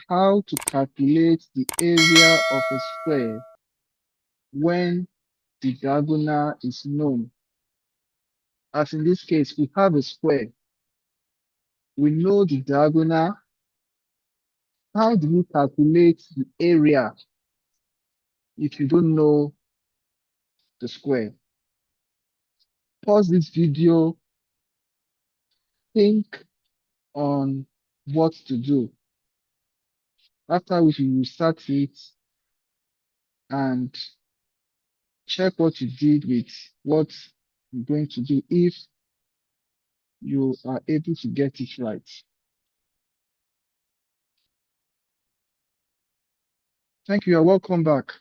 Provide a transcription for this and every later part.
how to calculate the area of a square when the diagonal is known. As in this case, we have a square. We know the diagonal. How do we calculate the area if you don't know the square? Pause this video, think on what to do. After which you restart it and check what you did with what you're going to do if you are able to get it right. Thank you. You're welcome back.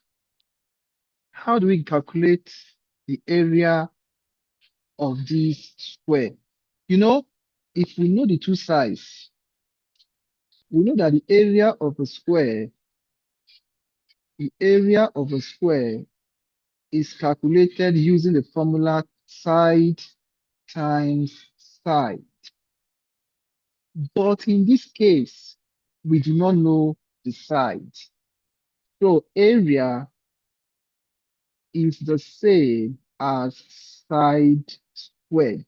How do we calculate the area of this square? You know, if we know the two sides, we know that the area of a square is calculated using the formula side times side. But in this case, we do not know the side. So area is the same as side squared.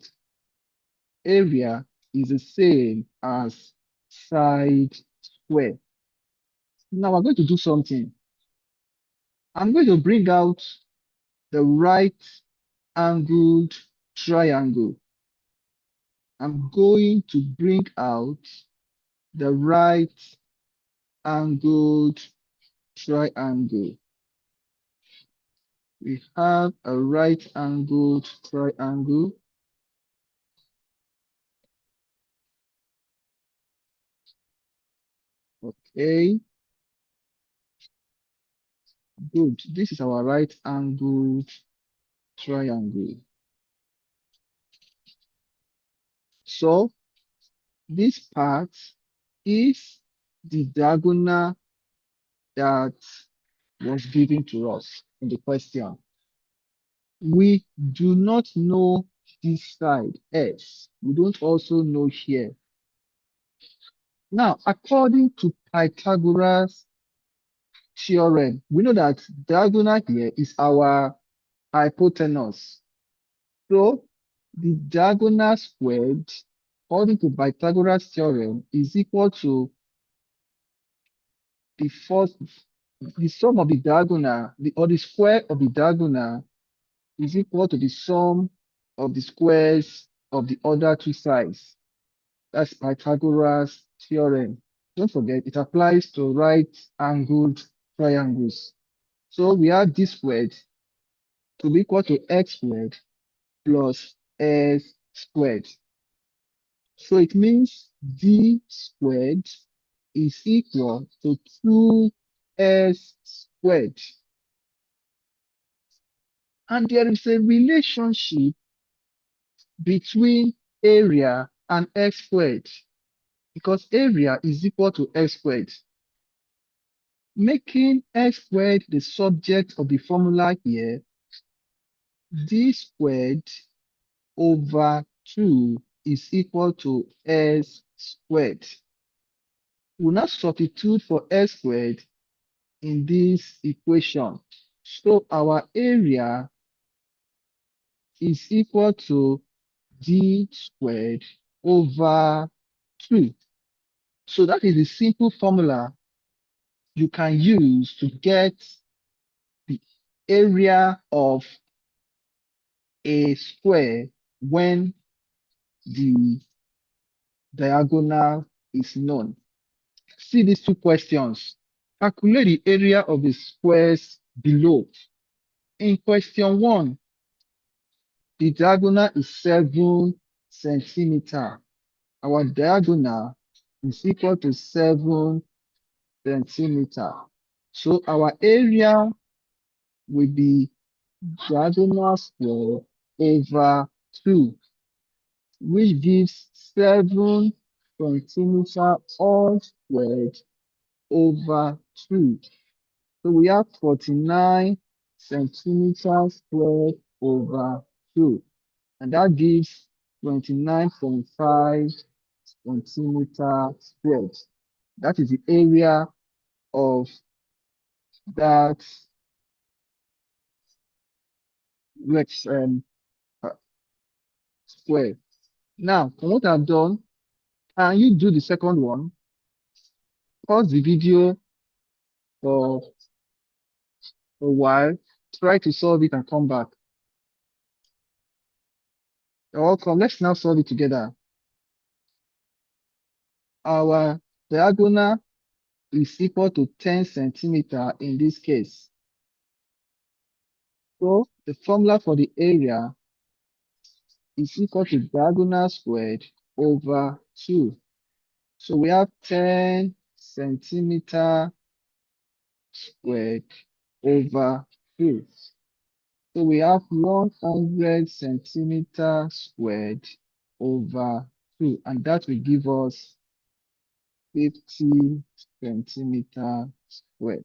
Area is the same as side squared. Now we're going to do something. I'm going to bring out the right angled triangle. I'm going to bring out the right angled triangle. We have a right angled triangle. Okay. Good. This is our right angled triangle. So this part is the diagonal that was given to us in the question. We do not know this side, S. We don't also know here. Now, according to Pythagoras theorem, we know that diagonal here is our hypotenuse. So the diagonal squared, according to Pythagoras theorem, is equal to the sum of the diagonal, or the square of the diagonal is equal to the sum of the squares of the other two sides. That's Pythagoras theorem. Don't forget, it applies to right angled triangles. So we have this squared to be equal to x squared plus s squared. So it means d squared is equal to 2s squared. And there is a relationship between area and x squared because area is equal to x squared. Making x squared the subject of the formula here, d squared over 2 is equal to s squared. We'll now substitute for s squared in this equation. So our area is equal to d squared over 2. So that is the simple formula you can use to get the area of a square when the diagonal is known. See these two questions. Calculate the area of the squares below. In question 1, the diagonal is 7 centimeters. Our diagonal is equal to 7 centimeters. So our area will be diagonal square over 2, which gives 7 centimeters all squared over 2. So we have 49 centimeters squared over 2. And that gives 29.5 centimeters squared. That is the area of that uh, square. Now, from what I've done, can you do the second one? Pause the video for a while, try to solve it and come back. You're welcome. Let's now solve it together. Our diagonal is equal to 10 centimeter in this case. So the formula for the area is equal to diagonal squared over 2. So we have 10 centimeter squared over 2. So we have 100 centimeter squared over 2, and that will give us 50 centimeter squared.